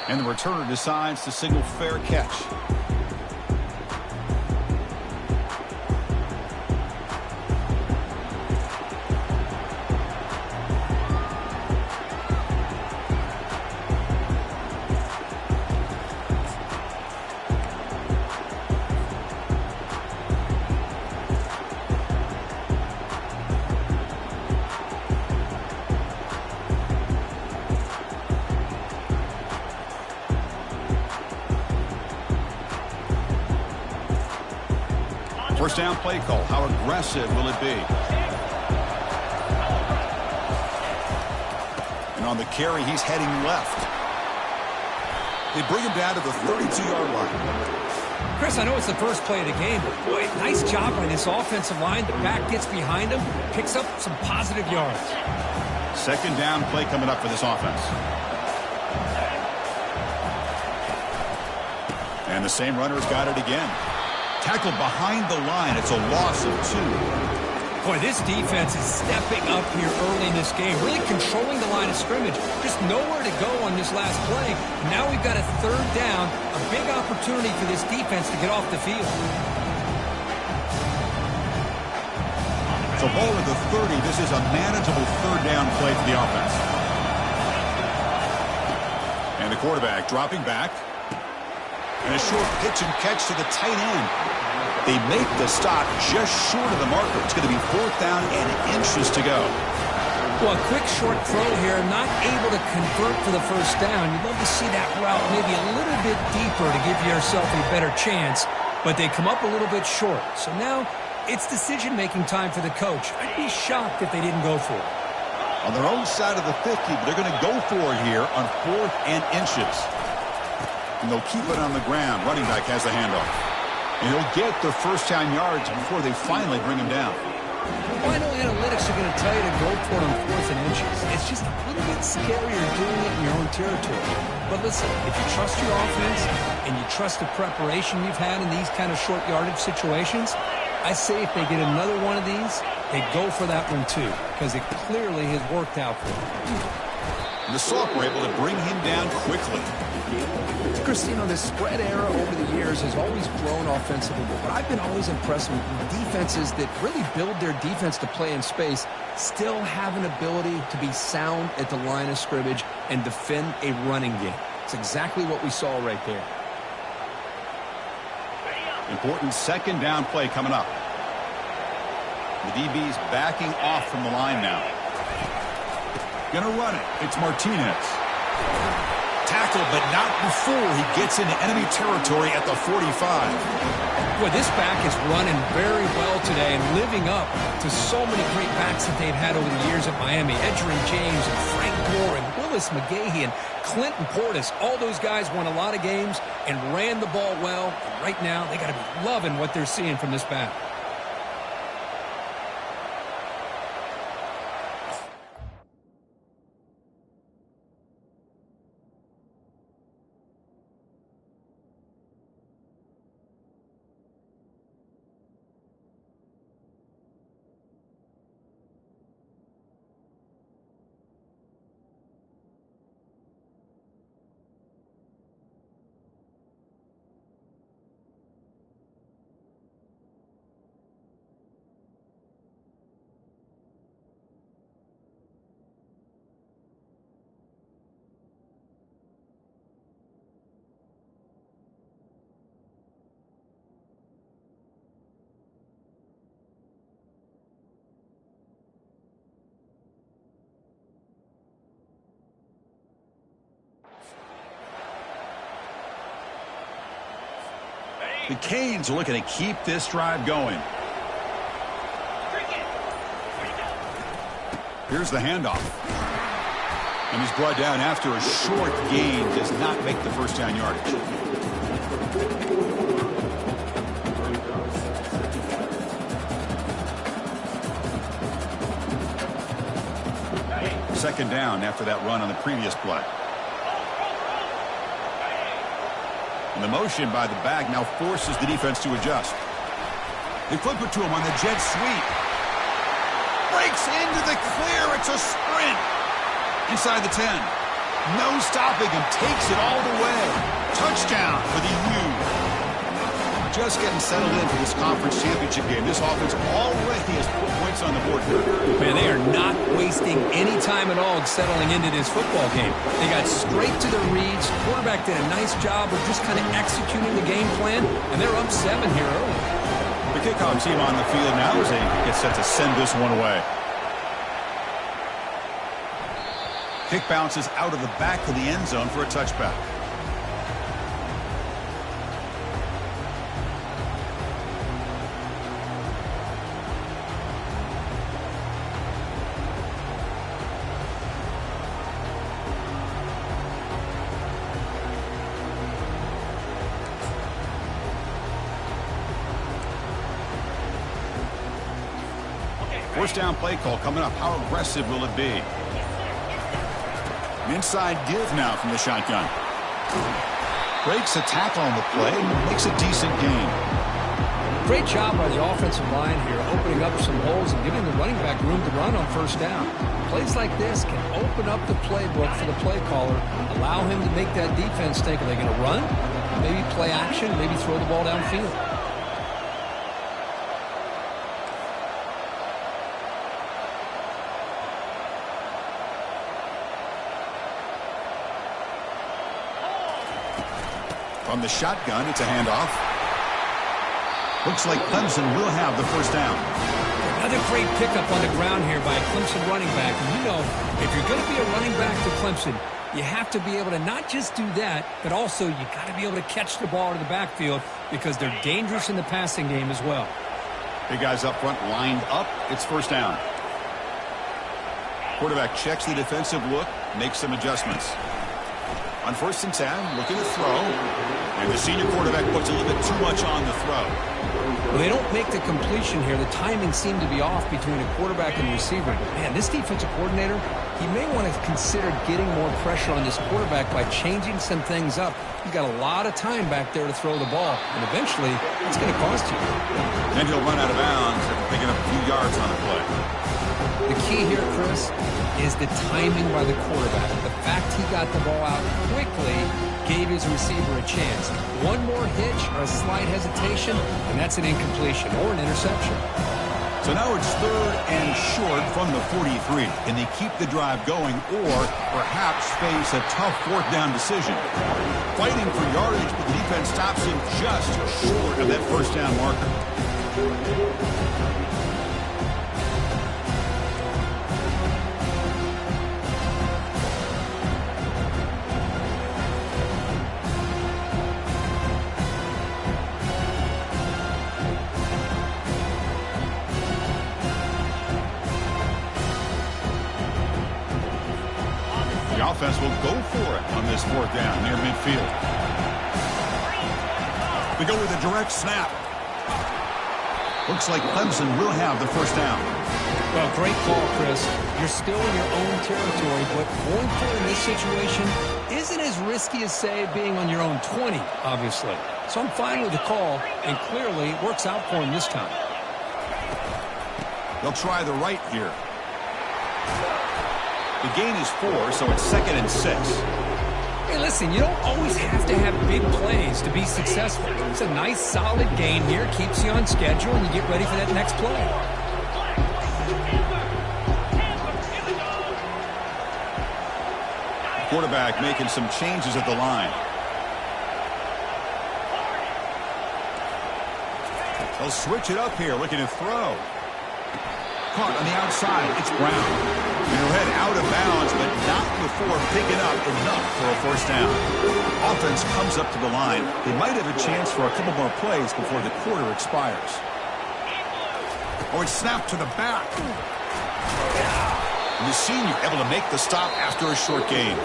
And the returner decides to signal fair catch. First down play call. How aggressive will it be? And on the carry, he's heading left. They bring him down to the 32-yard line. Chris, I know it's the first play of the game, but boy, nice job by this offensive line. The back gets behind him, picks up some positive yards. Second down play coming up for this offense. And the same runner's got it again. Tackled behind the line. It's a loss of 2. Boy, this defense is stepping up here early in this game, really controlling the line of scrimmage. Just nowhere to go on this last play. Now we've got a third down, a big opportunity for this defense to get off the field. So ball at the 30. This is a manageable third down play for the offense. And the quarterback dropping back. And a short pitch and catch to the tight end. They make the stop just short of the marker. It's going to be 4th down and inches to go. Well, a quick short throw here, not able to convert for the first down. You'd love to see that route maybe a little bit deeper to give yourself a better chance, but they come up a little bit short. So now it's decision-making time for the coach. I'd be shocked if they didn't go for it. On their own side of the 50, but they're going to go for it here on 4th and inches. And they'll keep it on the ground. Running back has the handoff. And he'll get the first down yards before they finally bring him down. Well, I know analytics are going to tell you to go for it on 4th and inches. It's just a little bit scarier doing it in your own territory. But listen, if you trust your offense and you trust the preparation you've had in these kind of short yardage situations, I say if they get another one of these, they go for that one too, because it clearly has worked out for them. The Sock were able to bring him down quickly. Chris, you know, the spread era over the years has always grown offensively, but I've been always impressed with defenses that really build their defense to play in space, still have an ability to be sound at the line of scrimmage and defend a running game. It's exactly what we saw right there. Important second down play coming up. The DB's backing off from the line now. Gonna run it. It's Martinez. Tackled, but not before he gets into enemy territory at the 45. Boy, this back is running very well today and living up to so many great backs that they've had over the years at Miami. Edgerrin James and Frank Gore and Willis McGahee and Clinton Portis. All those guys won a lot of games and ran the ball well. And right now, they got to be loving what they're seeing from this back. The Canes are looking to keep this drive going. Here's the handoff. And he's brought down after a short gain. Does not make the first down yardage. Second down after that run on the previous play. And the motion by the back now forces the defense to adjust. They flip it to him on the jet sweep. Breaks into the clear. It's a sprint. Inside the 10. No stopping him. Takes it all the way. Touchdown for the U. Just getting settled into this conference championship game. This offense already has put points on the board here. Man, they are not wasting any time at all settling into this football game. They got straight to their reads. Quarterback did a nice job of just kind of executing the game plan, and they're up 7 here early. The kickoff team on the field now as they get set to send this one away. Kick bounces out of the back of the end zone for a touchback. First down play call coming up. How aggressive will it be? An inside give now from the shotgun. Breaks a tackle on the play. Makes a decent gain. Great job by the offensive line here, opening up some holes and giving the running back room to run on first down. Plays like this can open up the playbook for the play caller, allow him to make that defense think, are they going to run? Maybe play action, maybe throw the ball downfield. From the shotgun, it's a handoff. Looks like Clemson will have the first down. Another great pickup on the ground here by a Clemson running back. And you know, if you're going to be a running back for Clemson, you have to be able to not just do that, but also you got to be able to catch the ball to the backfield because they're dangerous in the passing game as well. Big guys up front lined up. It's first down. Quarterback checks the defensive look, makes some adjustments. On 1st and 10, looking to throw. And the senior quarterback puts a little bit too much on the throw. Well, they don't make the completion here. The timing seemed to be off between a quarterback and receiver. But, man, this defensive coordinator, he may want to consider getting more pressure on this quarterback by changing some things up. You've got a lot of time back there to throw the ball. And eventually, it's going to cost you. And he'll run out of bounds after picking up a few yards on the play. The key here, Chris, is the timing by the quarterback. The fact he got the ball out quickly gave his receiver a chance. One more hitch or a slight hesitation, and that's an incompletion or an interception. So now it's 3rd and short from the 43. Can they keep the drive going or perhaps face a tough 4th down decision? Fighting for yardage, but the defense stops him just short of that first down marker. The offense will go for it on this 4th down near midfield. We go with a direct snap. Looks like Clemson will have the first down. Well, great call, Chris. You're still in your own territory, but going for it in this situation isn't as risky as, say, being on your own 20, obviously. So I'm fine with the call, and clearly it works out for him this time. They'll try the right here. The gain is 4, so it's 2nd and 6. Hey, listen, you don't always have to have big plays to be successful. It's a nice, solid gain here. Keeps you on schedule, and you get ready for that next play. Quarterback making some changes at the line. They'll switch it up here, looking to throw. Caught on the outside. It's Brown. And he'll head out of bounds, but not before picking up enough for a first down. Offense comes up to the line. They might have a chance for a couple more plays before the quarter expires. Oh, it's snapped to the back. And the senior able to make the stop after a short gain.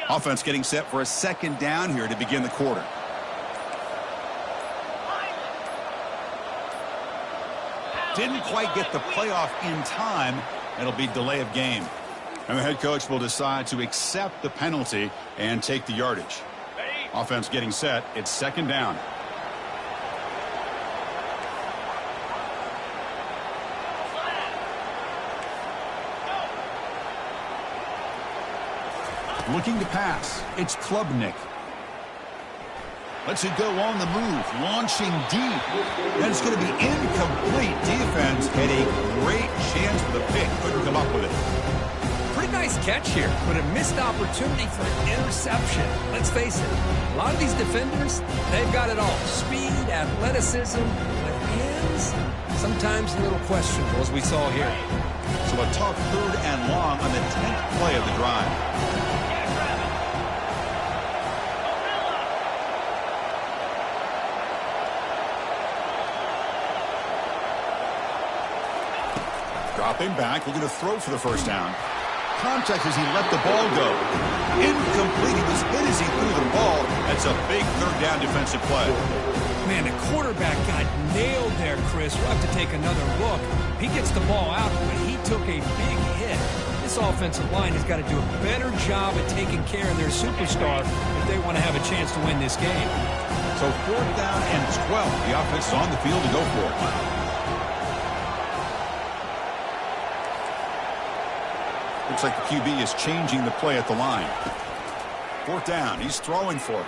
Offense getting set for a second down here to begin the quarter. Didn't quite get the playoff in time. It'll be delay of game. And the head coach will decide to accept the penalty and take the yardage. Offense getting set. It's second down. Looking to pass. It's Klubnik. Lets it go on the move. Launching deep. And it's going to be incomplete. Defense had a great chance for the pick. Couldn't come up with it. Pretty nice catch here, but a missed opportunity for an interception. Let's face it, a lot of these defenders, they've got it all. Speed, athleticism, but hands, sometimes a little questionable, as we saw here. So a tough third and long on the 10th play of the drive. Dropping back, looking to throw for the first down. Contact as he let the ball go. Incomplete. He was hit as he threw the ball. That's a big third down defensive play. Man, the quarterback got nailed there, Chris. We'll have to take another look. He gets the ball out, but he took a big hit. This offensive line has got to do a better job at taking care of their superstar if they want to have a chance to win this game. So fourth down and 12. The offense is on the field to go for it. Looks like the QB is changing the play at the line. Fourth down. He's throwing for it.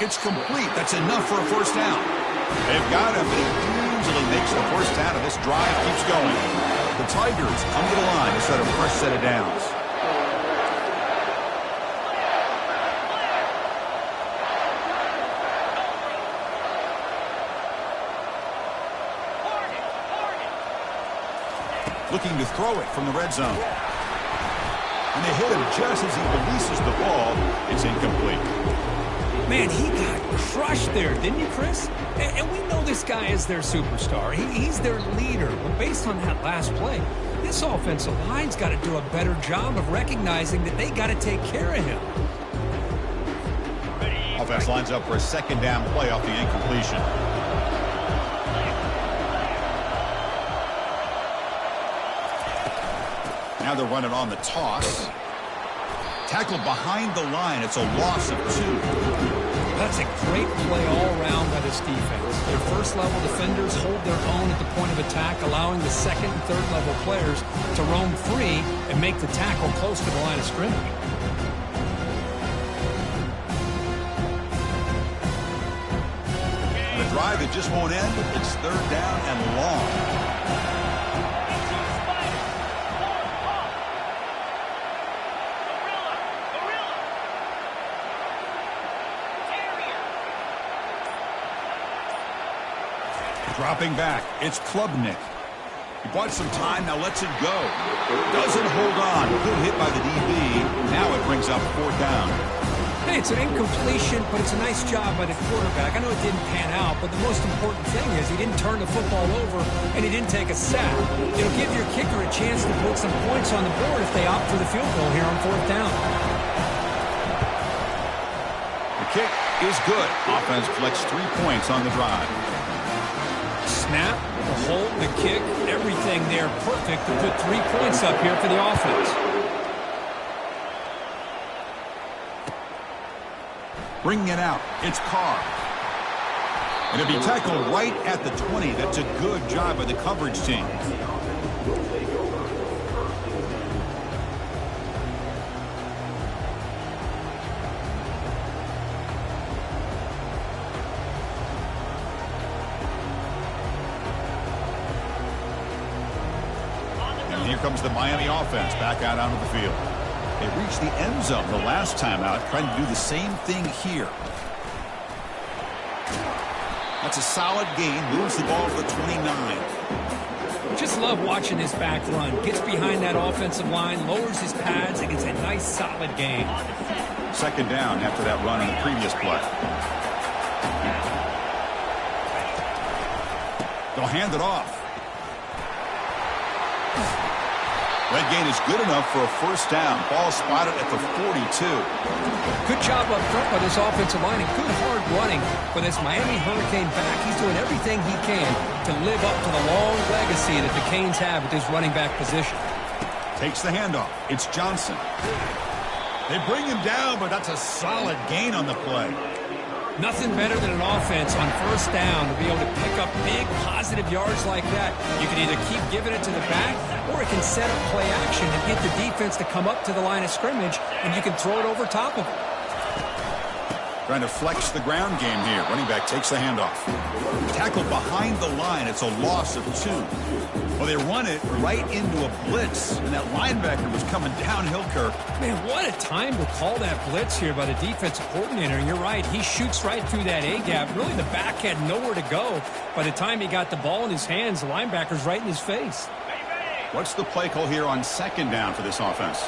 It's complete. That's enough for a first down. They've got him, but he easily makes the first down, and this drive keeps going. The Tigers come to the line to set a fresh set of downs. Looking to throw it from the red zone. And they hit him just as he releases the ball. It's incomplete. Man, he got crushed there, didn't you, Chris? And we know this guy is their superstar. He's their leader. But based on that last play, this offensive line's got to do a better job of recognizing that they got to take care of him. Offense lines up for a second down play off the incompletion. Now they're running on the toss. Tackled behind the line. It's a loss of 2. That's a great play all around by this defense. Their first-level defenders hold their own at the point of attack, allowing the second and third-level players to roam free and make the tackle close to the line of scrimmage. And a drive that just won't end. It's third down and long. Dropping back, it's Klubnik. He bought some time, now lets it go. Doesn't hold on. Good hit by the DB. Now it brings up fourth down. Hey, it's an incompletion, but it's a nice job by the quarterback. I know it didn't pan out, but the most important thing is he didn't turn the football over and he didn't take a sack. It'll give your kicker a chance to put some points on the board if they opt for the field goal here on fourth down. The kick is good. Offense collects 3 points on the drive. Snap, the hold, the kick, everything there perfect to put 3 points up here for the offense. Bringing it out, it's Carr. And it'll be tackled right at the 20. That's a good job by the coverage team. Here comes the Miami offense back out onto the field. They reached the end zone the last time out, trying to do the same thing here. That's a solid gain. Moves the ball to the 29. Just love watching this back run. Gets behind that offensive line, lowers his pads, and gets a nice solid gain. Second down after that run in the previous play. They'll hand it off. That gain is good enough for a first down. Ball spotted at the 42. Good job up front by this offensive line and good hard running for this Miami Hurricane back. He's doing everything he can to live up to the long legacy that the Canes have at this running back position. Takes the handoff. It's Johnson. They bring him down, but that's a solid gain on the play. Nothing better than an offense on first down to be able to pick up big positive yards like that. You can either keep giving it to the back, or it can set up play action and get the defense to come up to the line of scrimmage, and you can throw it over top of them. Trying to flex the ground game here. Running back takes the handoff. Tackled behind the line. It's a loss of 2. Well, they run it right into a blitz, and that linebacker was coming downhill, Kirk. Man, what a time to call that blitz here by the defensive coordinator. And you're right, he shoots right through that A-gap. Really, the back had nowhere to go. By the time he got the ball in his hands, the linebacker's right in his face. What's the play call here on second down for this offense?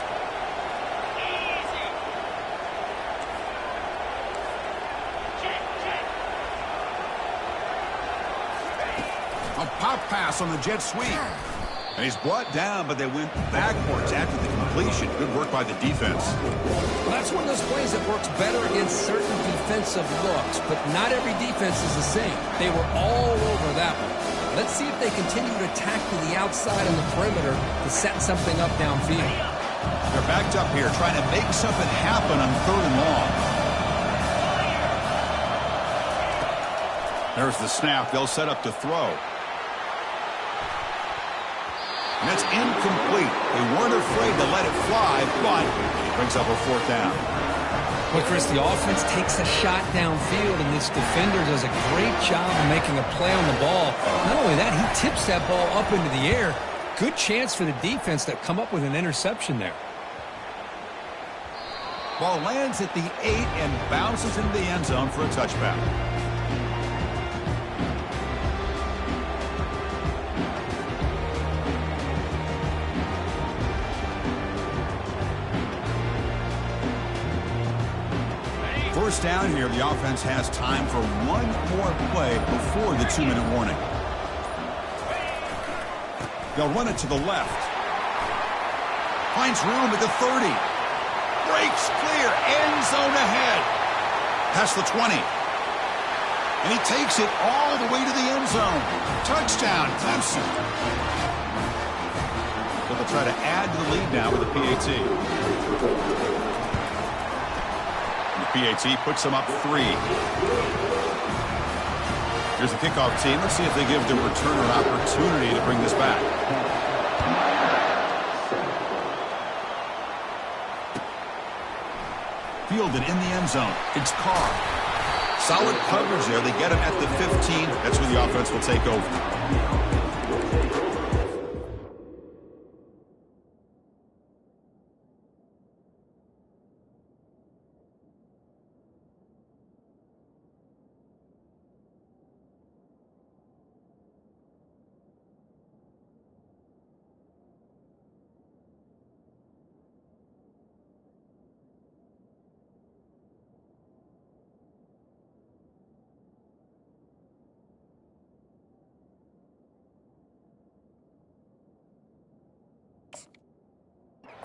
A pop pass on the jet sweep. And he's brought down, but they went backwards after the completion. Good work by the defense. Well, that's one of those plays that works better against certain defensive looks, but not every defense is the same. They were all over that one. Let's see if they continue to attack to the outside on the perimeter to set something up downfield. They're backed up here, trying to make something happen on 3rd and long. There's the snap. They'll set up to throw. And that's incomplete. They weren't afraid to let it fly, but it brings up a 4th down. Well, Chris, the offense takes a shot downfield, and this defender does a great job of making a play on the ball. Not only that, he tips that ball up into the air. Good chance for the defense to come up with an interception there. Ball lands at the 8 and bounces into the end zone for a touchback. First down here, the offense has time for one more play before the 2-minute warning. They'll run it to the left. Finds room at the 30. Breaks clear. End zone ahead. Past the 20. And he takes it all the way to the end zone. Touchdown, Clemson. So they'll try to add to the lead now with a PAT. PAT puts them up 3. Here's the kickoff team. Let's see if they give the returner an opportunity to bring this back. Fielded in the end zone. It's Carr. Solid coverage there. They get him at the 15. That's where the offense will take over.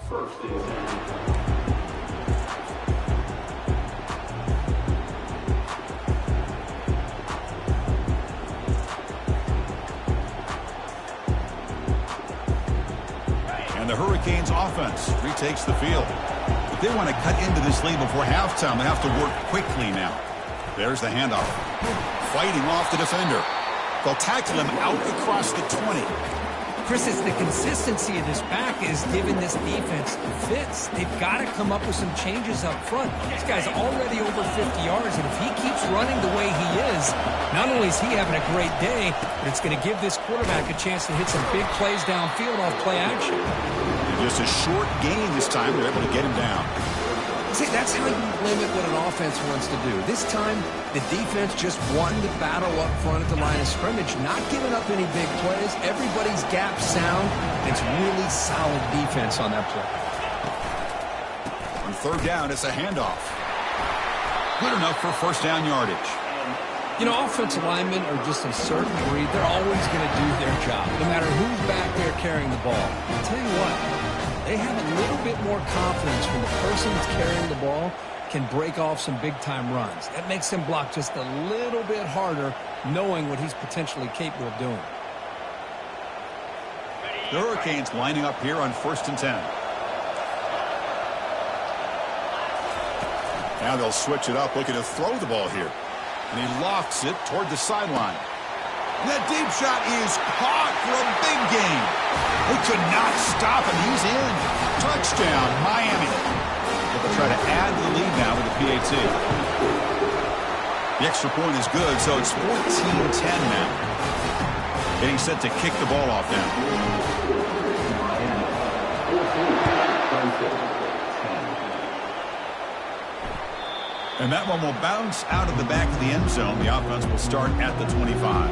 First and 10. And the Hurricanes offense retakes the field. If they want to cut into this lead before halftime, they have to work quickly now. There's the handoff. Fighting off the defender. They'll tackle him out across the 20. Chris, it's the consistency of this back is giving this defense fits. They've got to come up with some changes up front. This guy's already over 50 yards, and if he keeps running the way he is, not only is he having a great day, but it's going to give this quarterback a chance to hit some big plays downfield off play action. And just a short gain this time. They're able to get him down. See, that's how you limit what an offense wants to do. This time, the defense just won the battle up front at the line of scrimmage, not giving up any big plays. Everybody's gap sound. It's really solid defense on that play. On 3rd down, it's a handoff. Good enough for first down yardage. You know, offensive linemen are just a certain breed. They're always going to do their job, no matter who's back there carrying the ball. I'll tell you what, they have a little bit more confidence when the person that's carrying the ball can break off some big-time runs. That makes them block just a little bit harder, knowing what he's potentially capable of doing. The Hurricanes lining up here on 1st and 10. Now they'll switch it up, looking to throw the ball here. And he lofts it toward the sideline. And that deep shot is caught for a big gain. They could not stop him. He's in. Touchdown, Miami. They'll try to add the lead now with the PAT. The extra point is good, so it's 14-10 now. Getting set to kick the ball off now. And that one will bounce out of the back of the end zone. The offense will start at the 25.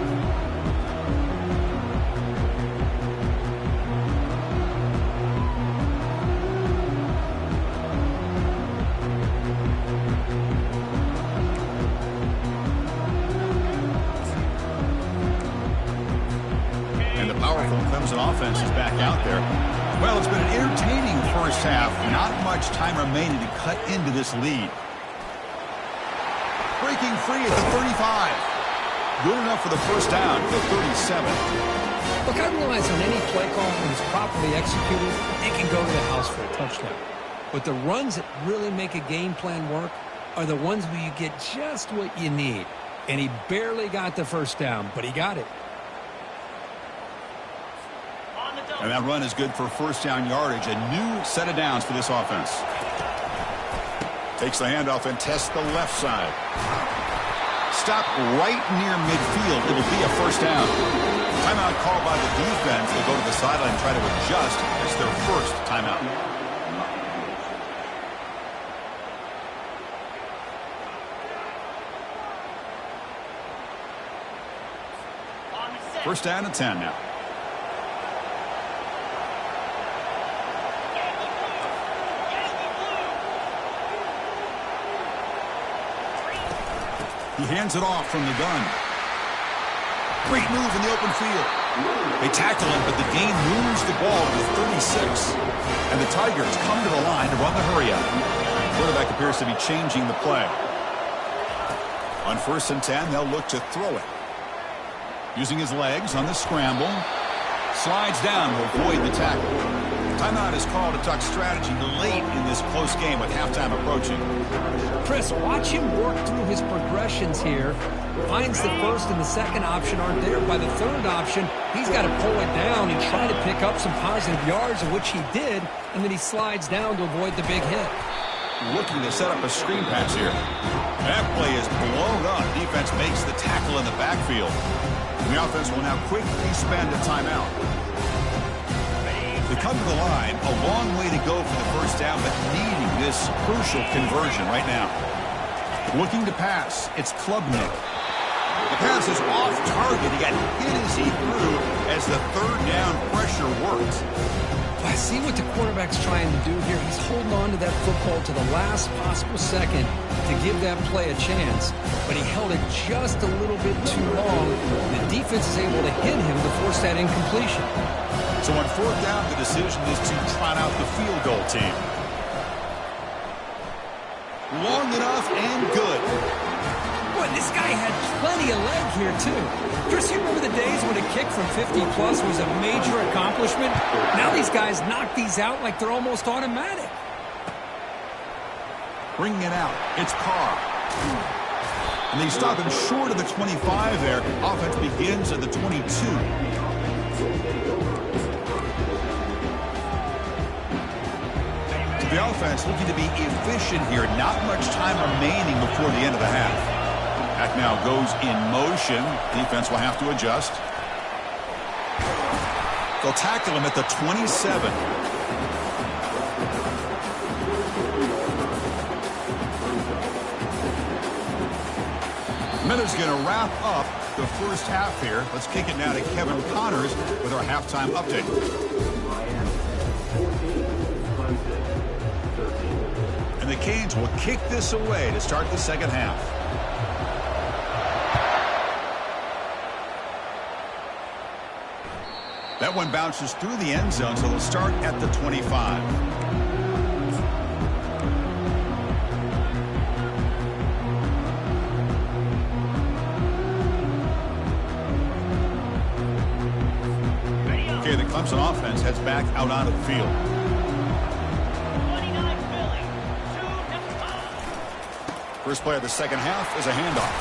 And the powerful Clemson offense is back out there. Well, it's been an entertaining first half. Not much time remaining to cut into this lead. Breaking free at the 35. Good enough for the first down, the 37. Look, I realize on any play call, when it's properly executed, it can go to the house for a touchdown. But the runs that really make a game plan work are the ones where you get just what you need. And he barely got the first down, but he got it. And that run is good for first down yardage. A new set of downs for this offense. Takes the handoff and tests the left side. Stop right near midfield. It'll be a first down. Timeout called by the defense. They'll go to the sideline and try to adjust. It's their first timeout. First down and 10 now. He hands it off from the gun. Great move in the open field. They tackle him, but the gain moves the ball to the 36. And the Tigers come to the line to run the hurry-up. Quarterback appears to be changing the play. On 1st and 10, they'll look to throw it. Using his legs on the scramble. Slides down to avoid the tackle. Timeout is called to talk strategy late in this close game with halftime approaching. Chris, watch him work through his progressions here. Finds the first and the second option aren't there. By the third option, he's got to pull it down and try to pick up some positive yards, of which he did, and then he slides down to avoid the big hit. Looking to set up a screen pass here. That play is blown up. Defense makes the tackle in the backfield. And the offense will now quickly spend a timeout. They come to the line, a long way to go for the first down, but needing this crucial conversion right now. Looking to pass, it's Klubnik. The pass is off target. He got hit as he threw as the third down pressure worked. I see what the quarterback's trying to do here. He's holding on to that football to the last possible second to give that play a chance, but he held it just a little bit too long. The defense is able to hit him to force that incompletion. So on 4th down, the decision is to trot out the field goal team. Long enough and good. Boy, this guy had plenty of leg here, too. Chris, you remember the days when a kick from 50-plus was a major accomplishment? Now these guys knock these out like they're almost automatic. Bringing it out. It's Carr. And they stop him short of the 25 there. Offense begins at the 22. The offense looking to be efficient here. Not much time remaining before the end of the half. Back now goes in motion. Defense will have to adjust. They'll tackle him at the 27. Miller's going to wrap up the first half here. Let's kick it now to Kevin Connors with our halftime update. And the Canes will kick this away to start the second half. That one bounces through the end zone, so they'll start at the 25. Okay, the Clemson offense heads back out onto the field. First play of the second half is a handoff.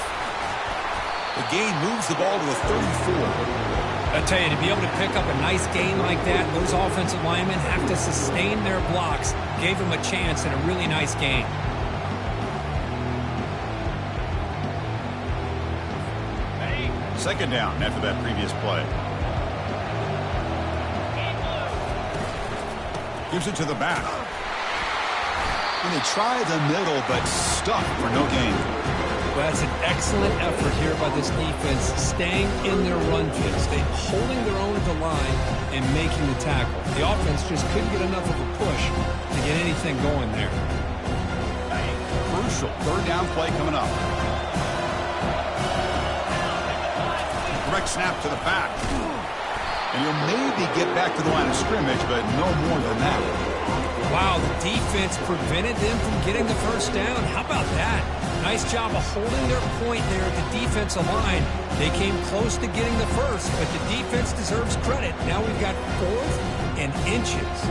The gain moves the ball to the 34. I tell you, to be able to pick up a nice gain like that, those offensive linemen have to sustain their blocks. Gave them a chance and a really nice gain. Second down after that previous play. Gives it to the back. And they try the middle, but stuck for no gain. Well, that's an excellent effort here by this defense, staying in their run fits. They're holding their own at the line and making the tackle. The offense just couldn't get enough of a push to get anything going there. Crucial third down play coming up. Direct snap to the back. And you'll maybe get back to the line of scrimmage, but no more than that. Wow, the defense prevented them from getting the first down. How about that? Nice job of holding their point there at the defensive line. They came close to getting the first, but the defense deserves credit. Now we've got 4th and inches.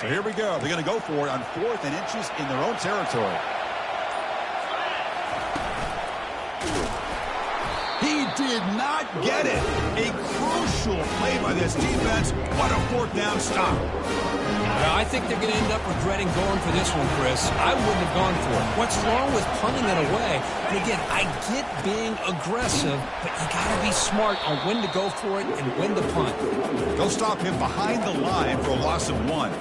So here we go. They're going to go for it on 4th and inches in their own territory. He did not get it. A crucial play by this defense. What a 4th down stop. Well, I think they're going to end up regretting going for this one, Chris. I wouldn't have gone for it. What's wrong with punting it away? And again, I get being aggressive, but you got to be smart on when to go for it and when to punt. They'll stop him behind the line for a loss of 1.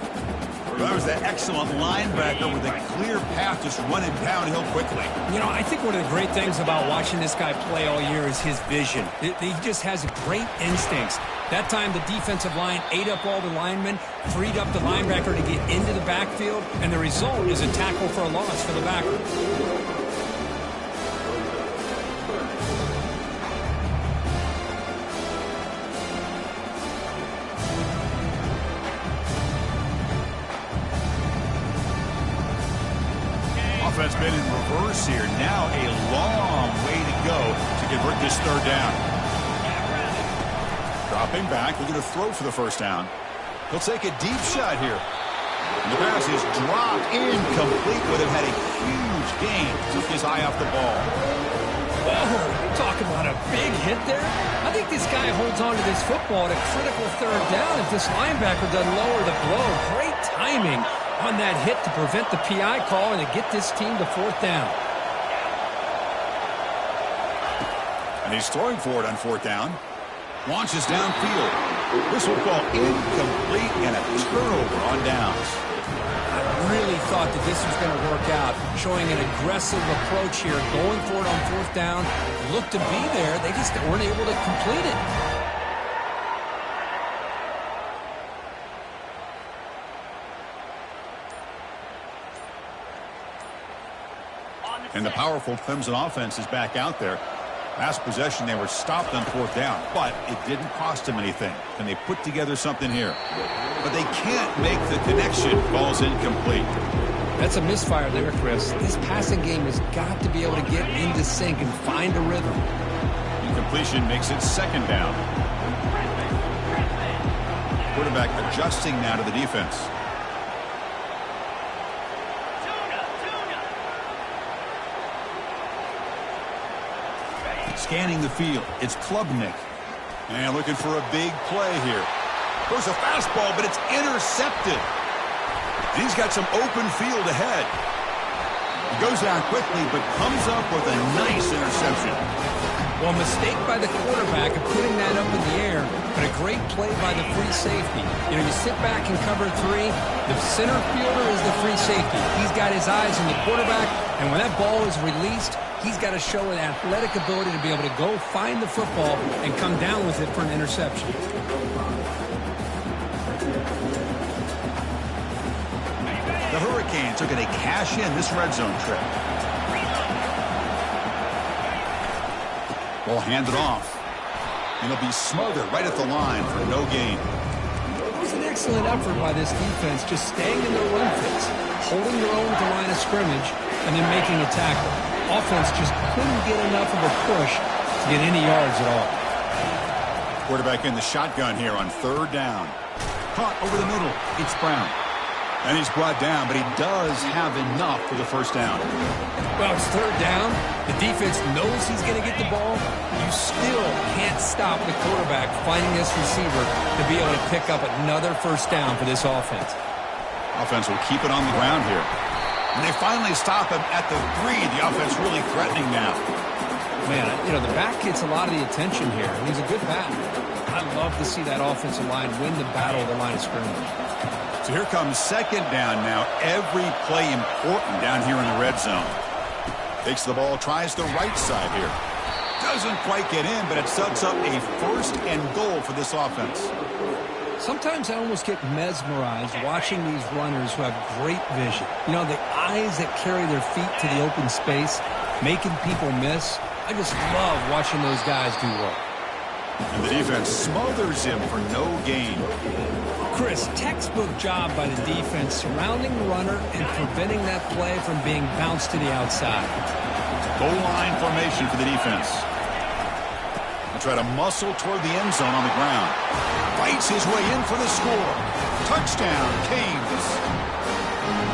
That was that excellent linebacker with a clear path just running downhill quickly. You know, I think one of the great things about watching this guy play all year is his vision. He just has great instincts. That time, the defensive line ate up all the linemen, freed up the linebacker to get into the backfield, and the result is a tackle for a loss for the backer. Offense been in reverse here. Now a long way to go to convert this third down. Dropping back, looking to throw for the first down. He'll take a deep shot here. And the pass is dropped incomplete. Would have had a huge gain. Took his eye off the ball. Whoa, talk about a big hit there. I think this guy holds on to this football at a critical third down if this linebacker doesn't lower the blow. Great timing on that hit to prevent the PI call and to get this team to 4th down. And he's throwing for it on 4th down. Launches downfield. This will fall incomplete and a turnover on downs. I really thought that this was going to work out, showing an aggressive approach here, going for it on 4th down. Looked to be there. They just weren't able to complete it. And the powerful Clemson offense is back out there. Last possession, they were stopped on 4th down, but it didn't cost them anything. Can they put together something here? But they can't make the connection. Ball's incomplete. That's a misfire there, Chris. This passing game has got to be able to get into sync and find a rhythm. Incompletion makes it 2nd down. Quarterback adjusting now to the defense. Scanning the field, it's Klubnik. And looking for a big play here. There's a fastball, but it's intercepted. And he's got some open field ahead. He goes down quickly, but comes up with a nice interception. Well, a mistake by the quarterback of putting that up in the air, but a great play by the free safety. You know, you sit back and cover 3. The center fielder is the free safety. He's got his eyes on the quarterback, and when that ball is released, he's got to show an athletic ability to be able to go find the football and come down with it for an interception. The Hurricanes are going to cash in this red zone trip. Ball handed off. And it'll be smothered right at the line for no gain. It was an excellent effort by this defense, just staying in their run fits, holding their own at the line of scrimmage, and then making a tackle. Offense just couldn't get enough of a push to get any yards at all. Quarterback in the shotgun here on 3rd down. Caught over the middle. It's Brown. And he's brought down, but he does have enough for the first down. Well, it's 3rd down. The defense knows he's going to get the ball. You still can't stop the quarterback finding this receiver to be able to pick up another first down for this offense. Offense will keep it on the ground here. And they finally stop him at the 3. The offense really threatening now. Man, you know, the back gets a lot of the attention here, and he's a good back. I love to see that offensive line win the battle of the line of scrimmage. So here comes 2nd down now. Every play important down here in the red zone. Takes the ball, tries the right side here. Doesn't quite get in, but it sets up a 1st and goal for this offense. Sometimes I almost get mesmerized watching these runners who have great vision. You know, the eyes that carry their feet to the open space, making people miss. I just love watching those guys do work. And the defense smothers him for no gain. Chris, textbook job by the defense surrounding the runner and preventing that play from being bounced to the outside. Goal line formation for the defense. They'll try to muscle toward the end zone on the ground. Fights his way in for the score. Touchdown, Canes.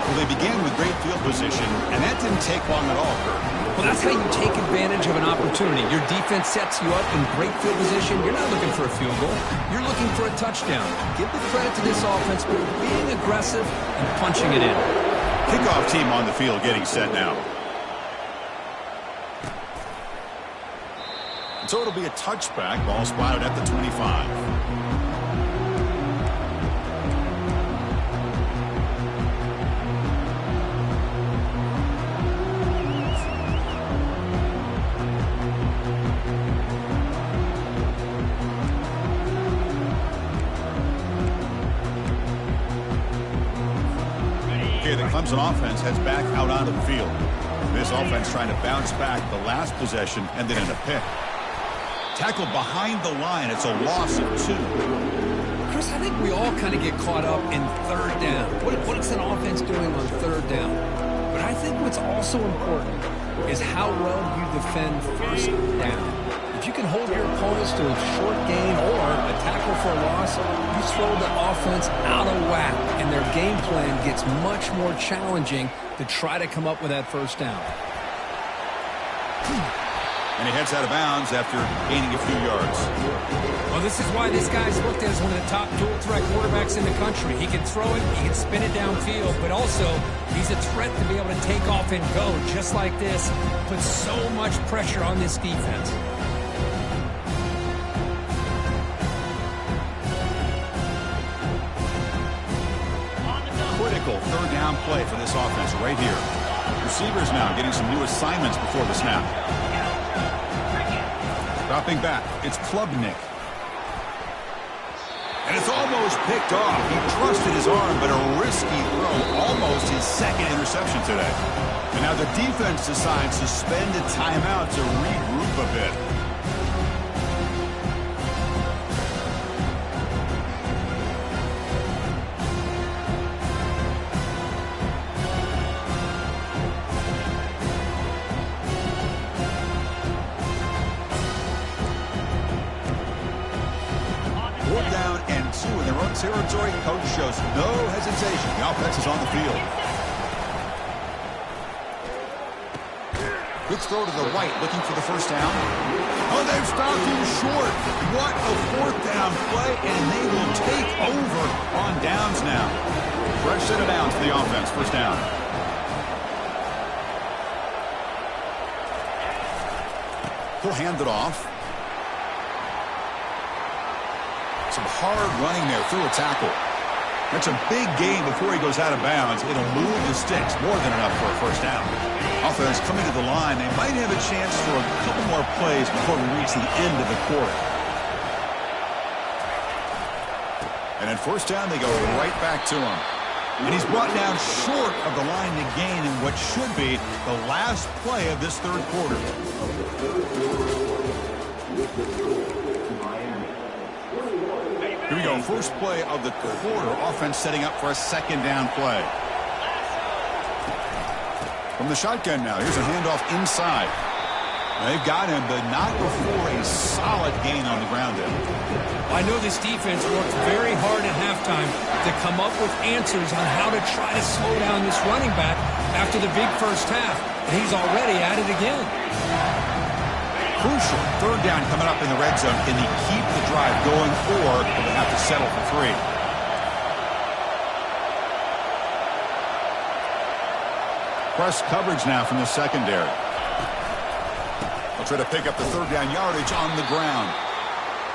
Well, they began with great field position, and that didn't take long at all, Kurt. Well, that's how you take advantage of an opportunity. Your defense sets you up in great field position. You're not looking for a field goal. You're looking for a touchdown. Give the credit to this offense for being aggressive and punching it in. Kickoff team on the field getting set now. So it'll be a touchback. Ball spotted at the 25. The Clemson offense heads back out onto the field. This offense trying to bounce back the last possession and then in a pick. Tackled behind the line. It's a loss of 2. Chris, I think we all kind of get caught up in 3rd down. What is an offense doing on 3rd down? But I think what's also important is how well you defend 1st down. If you can hold your opponents to a short gain or a tackle for a loss, you throw the offense out of whack, and their game plan gets much more challenging to try to come up with that 1st down. And he heads out of bounds after gaining a few yards. Well, this is why this guy's looked at as one of the top dual-threat quarterbacks in the country. He can throw it, he can spin it downfield, but also he's a threat to be able to take off and go just like this. Puts so much pressure on this defense. Critical 3rd down play for this offense right here. Receivers now getting some new assignments before the snap. Dropping back, it's Klubnik. And it's almost picked off. He trusted his arm, but a risky throw. Almost his 2nd interception today. And now the defense decides to spend a timeout to regroup a bit. Territory, coach shows no hesitation. The offense is on the field. Quick throw to the right, looking for the 1st down. Oh, they've stopped him short. What a 4th down play, and they will take over on downs now. Fresh set of downs for the offense, 1st down. He'll hand it off. Some hard running there through a tackle. That's a big gain before he goes out of bounds. It'll move the sticks, more than enough for a first down. Offense coming to the line. They might have a chance for a couple more plays before we reach the end of the quarter. And at first down, they go right back to him. And he's brought down short of the line to gain in what should be the last play of this third quarter. Here we go. First play of the quarter. Offense setting up for a second down play. From the shotgun now. Here's a handoff inside. They've got him, but not before a solid gain on the ground there. I know this defense worked very hard at halftime to come up with answers on how to try to slow down this running back after the big first half. And he's already at it again. Crucial. Third down coming up in the red zone. Can he keep the drive going, or will they have to settle for 3? Press coverage now from the secondary. They'll try to pick up the third down yardage on the ground.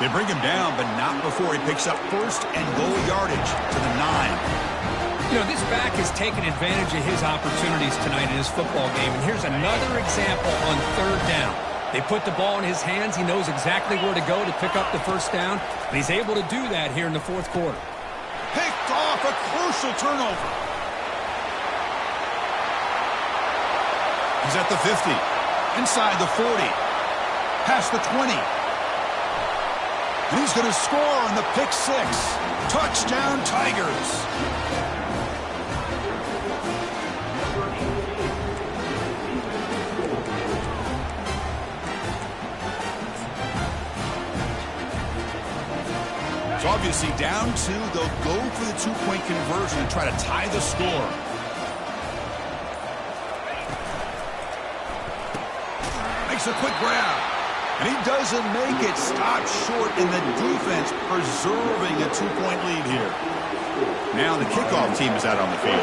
They bring him down, but not before he picks up first and goal yardage to the 9. You know, this back has taken advantage of his opportunities tonight in his football game. And here's another example on third down. They put the ball in his hands. He knows exactly where to go to pick up the first down. And he's able to do that here in the fourth quarter. Picked off, a crucial turnover. He's at the 50. Inside the 40. Past the 20. And he's going to score on the pick 6. Touchdown, Tigers. So obviously down 2, they'll go for the 2-point conversion and try to tie the score. Makes a quick grab. And he doesn't make it. Stopped short in the defense, preserving a 2-point lead here. Now the kickoff team is out on the field.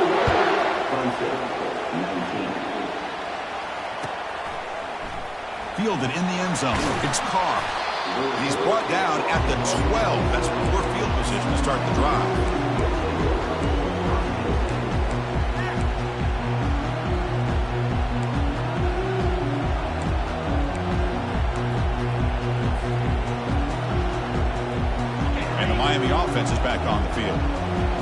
Fielded in the end zone. It's Carr. And he's brought down at the 12. That's poor field position to start the drive. And the Miami offense is back on the field.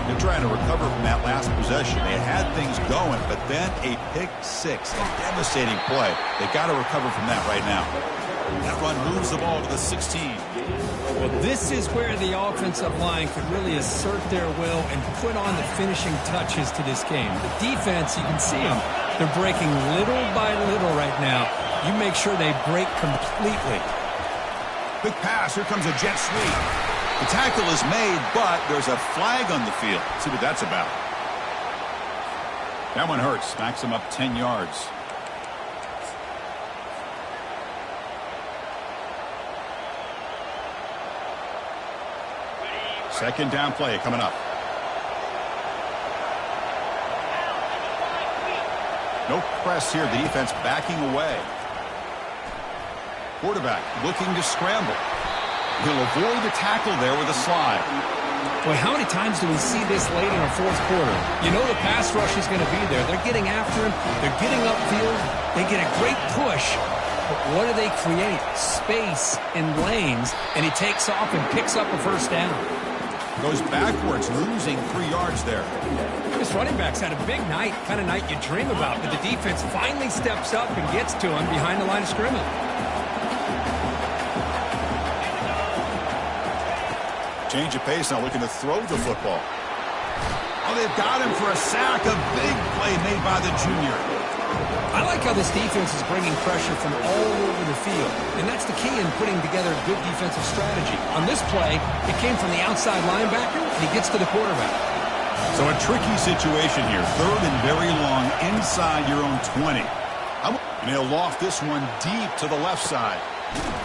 They're trying to recover from that last possession. They had things going, but then a pick 6, a devastating play. They've got to recover from that right now. That run moves the ball to the 16. Well, this is where the offensive line could really assert their will and put on the finishing touches to this game. The defense, you can see them. They're breaking little by little right now. You make sure they break completely. Big pass. Here comes a jet sweep. The tackle is made, but there's a flag on the field. Let's see what that's about. That one hurts. Smacks him up 10 yards. Second down play coming up. No press here. The defense backing away. Quarterback looking to scramble. He'll avoid the tackle there with a slide. Boy, how many times do we see this late in our fourth quarter? You know the pass rush is going to be there. They're getting after him. They're getting upfield. They get a great push. But what do they create? Space in lanes. And he takes off and picks up a first down. Goes backwards, losing 3 yards there. This running back's had a big night, kind of night you dream about, but the defense finally steps up and gets to him behind the line of scrimmage. Change of pace now, looking to throw the football. Oh, they've got him for a sack. A big play made by the junior. I like how this defense is bringing pressure from all over the field, and that's the key in putting together a good defensive strategy. On this play, it came from the outside linebacker, and he gets to the quarterback. So a tricky situation here. Third and very long inside your own 20. And he'll loft this one deep to the left side.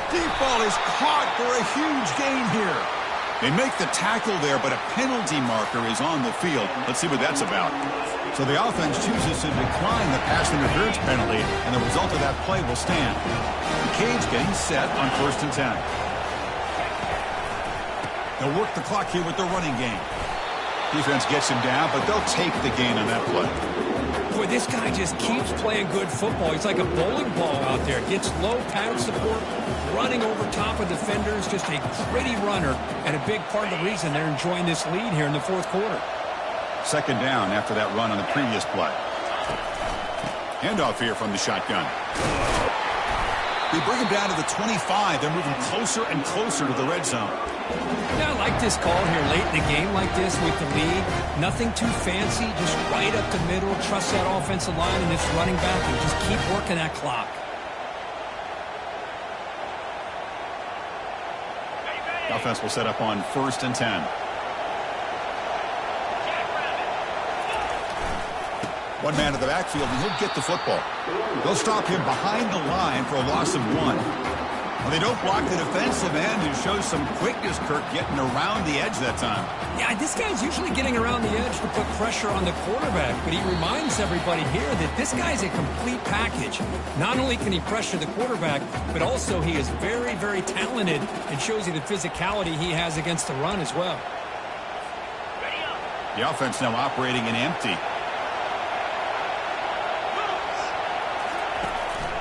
Deep ball is caught for a huge gain here. They make the tackle there, but a penalty marker is on the field. Let's see what that's about. So the offense chooses to decline the pass interference penalty, and the result of that play will stand. The Canes getting set on 1st and 10. They'll work the clock here with their running game. Defense gets him down, but they'll take the gain on that play. Boy, this guy just keeps playing good football. He's like a bowling ball out there. Gets low pad support, running over top of defenders. Just a gritty runner, and a big part of the reason they're enjoying this lead here in the 4th quarter. 2nd down after that run on the previous play. Handoff here from the shotgun. They bring him down to the 25. They're moving closer and closer to the red zone. Yeah, I like this call here late in the game like this with the lead. Nothing too fancy, just right up the middle. Trust that offensive line and this running back and just keep working that clock. The offense will set up on 1st and 10. One man to the backfield, and he'll get the football. They'll stop him behind the line for a loss of 1. Well, they don't block the defensive end, who shows some quickness, Kirk, getting around the edge that time. Yeah, this guy's usually getting around the edge to put pressure on the quarterback, but he reminds everybody here that this guy's a complete package. Not only can he pressure the quarterback, but also he is very, very talented and shows you the physicality he has against the run as well. The offense now operating in empty.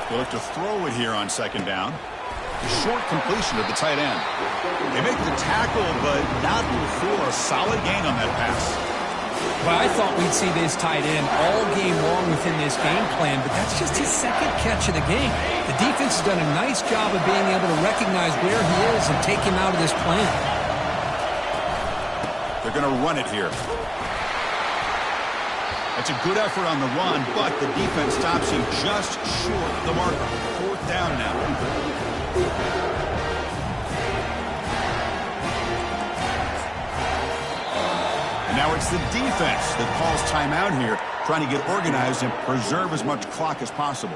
They'll look to throw it here on 2nd down. Short completion to the tight end. They make the tackle, but not before a solid gain on that pass. Well, I thought we'd see this tight end all game long within this game plan, but that's just his 2nd catch of the game. The defense has done a nice job of being able to recognize where he is and take him out of this plan. They're going to run it here. That's a good effort on the run, but the defense stops him just short of the marker. 4th down now. And now it's the defense that calls timeout here, trying to get organized and preserve as much clock as possible.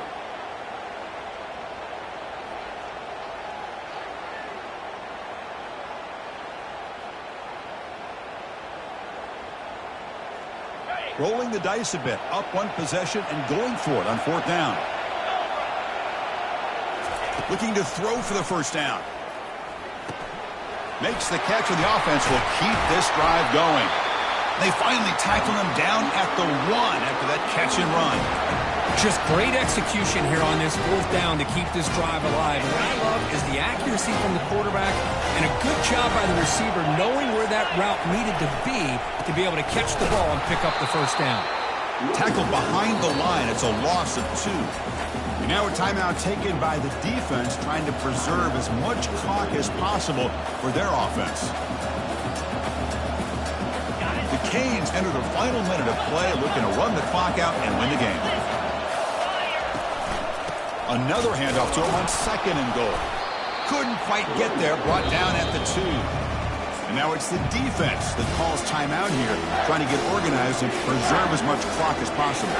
Rolling the dice a bit, up 1 possession and going for it on 4th down. Looking to throw for the 1st down. Makes the catch, and the offense will keep this drive going. They finally tackle him down at the 1 after that catch and run. Just great execution here on this 4th down to keep this drive alive. And what I love is the accuracy from the quarterback and a good job by the receiver knowing where that route needed to be able to catch the ball and pick up the 1st down. Tackled behind the line. It's a loss of 2. And now a timeout taken by the defense, trying to preserve as much clock as possible for their offense. The Canes enter the final minute of play, looking to run the clock out and win the game. Another handoff to him on 2nd and goal. Couldn't quite get there, brought down at the 2. And now it's the defense that calls timeout here, trying to get organized and preserve as much clock as possible.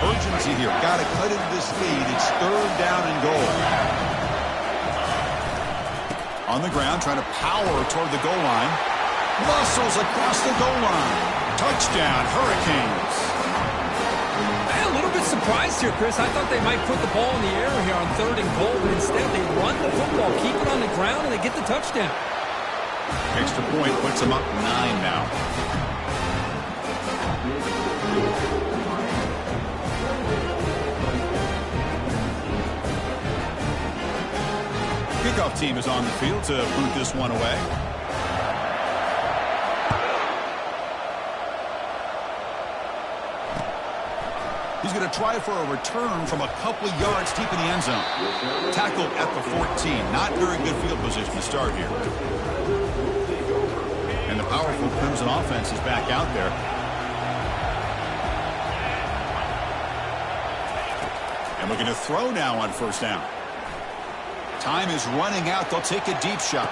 Urgency here. Got to cut into this lead. It's 3rd down and goal. On the ground, trying to power toward the goal line. Muscles across the goal line. Touchdown, Hurricanes. I'm a little bit surprised here, Chris. I thought they might put the ball in the air here on 3rd and goal, but instead they run the football, keep it on the ground, and they get the touchdown. Extra point puts them up 9 now. Kickoff team is on the field to boot this one away. He's going to try for a return from a couple of yards deep in the end zone. Tackled at the 14. Not very good field position to start here. And the powerful Crimson offense is back out there. And we're going to throw now on 1st down. Time is running out. They'll take a deep shot.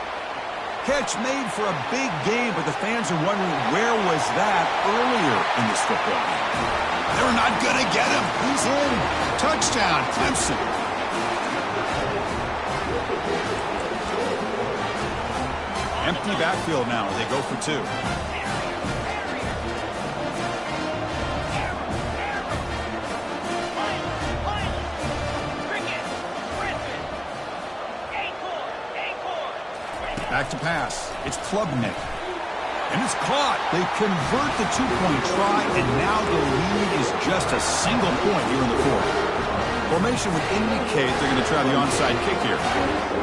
Catch made for a big game, but the fans are wondering, where was that earlier in this football game? They're not going to get him. He's in. Touchdown, Clemson. Empty backfield now as they go for two. Back to pass. It's Klubnik. And it's caught. They convert the two-point try, and now the lead is just a single point here in the fourth. Formation would indicate they're going to try the onside kick here.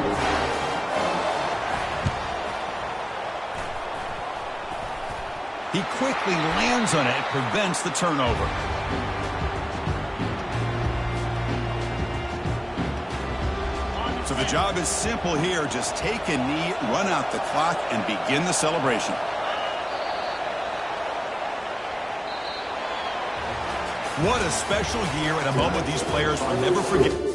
He quickly lands on it and prevents the turnover. So the job is simple here. Just take a knee, run out the clock, and begin the celebration. What a special year and a moment these players will never forget.